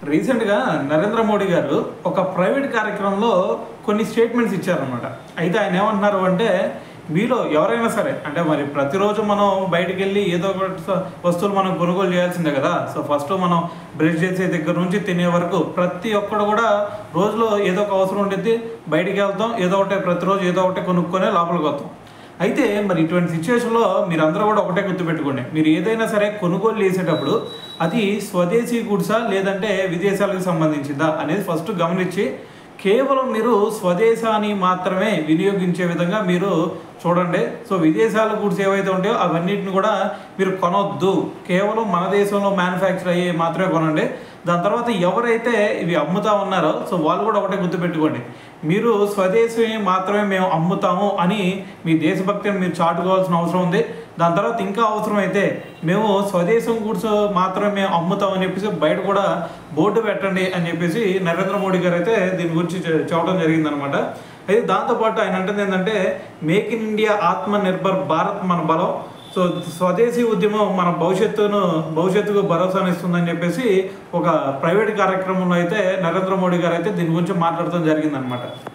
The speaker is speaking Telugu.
రీసెంట్‌గా నరేంద్ర మోడీ గారు ఒక ప్రైవేట్ కార్యక్రమంలో కొన్ని స్టేట్మెంట్స్ ఇచ్చారనమాట. అయితే ఆయన ఏమంటున్నారు అంటే, మీలో ఎవరైనా సరే అంటే మరి ప్రతిరోజు మనం బయటికెళ్ళి ఏదో ఒకటి వస్తువులు మనం కొనుగోలు చేయాల్సిందే కదా! సో, ఫస్ట్ మనం బ్రష్ చేసే దగ్గర నుంచి తినే వరకు ప్రతి ఒక్కడు కూడా రోజులో ఏదో ఒక అవసరం ఉండిద్ది. బయటికెళ్తాం. ఏదో ఒకటి ప్రతిరోజు ఏదో ఒకటి కొనుక్కొని లోపలికొస్తాం. అయితే మరి ఇటువంటి సిట్యుయేషన్‌లో మీరందరూ కూడా ఒకటే గుర్తుపెట్టుకోండి. మీరు ఏదైనా సరే కొనుగోలు చేసేటప్పుడు అది స్వదేశీ గుడ్సా లేదంటే విదేశాలకు సంబంధించిందా అనేది ఫస్ట్ గమనించి కేవలం మీరు స్వదేశాన్ని మాత్రమే వినియోగించే విధంగా మీరు చూడండి. సో, విదేశాల గూడ్స్ ఏవైతే ఉంటాయో అవన్నిటిని కూడా మీరు కొనొద్దు. కేవలం మన దేశంలో మ్యానుఫ్యాక్చర్ అయ్యేవి మాత్రమే కొనండి. దాని తర్వాత ఎవరైతే ఇవి అమ్ముతా ఉన్నారో సో వాళ్ళు కూడా ఒకటే గుర్తుపెట్టుకోండి. మీరు స్వదేశీ మాత్రమే మేము అమ్ముతాము అని మీ దేశభక్తిని మీరు చాటుకోవాల్సిన అవసరం ఉంది. దాని తర్వాత ఇంకా అవసరమైతే మేము స్వదేశం గూడ్స్ మాత్రమే మేము అమ్ముతామని చెప్పేసి బయట కూడా బోర్డు పెట్టండి అని చెప్పేసి నరేంద్ర మోడీ గారు అయితే దీని గురించి చెప్పడం జరిగిందనమాట. అయితే దాంతోపాటు ఆయన అంటుంది ఏంటంటే, మేక్ ఇన్ ఇండియా ఆత్మ నిర్భర్ భారత్ మన బలం. సో, స్వదేశీ ఉద్యమం మన భవిష్యత్తుకు భరోసానిస్తుందని చెప్పేసి ఒక ప్రైవేట్ కార్యక్రమంలో అయితే నరేంద్ర మోడీ గారు అయితే దీని గురించి మాట్లాడటం జరిగిందనమాట.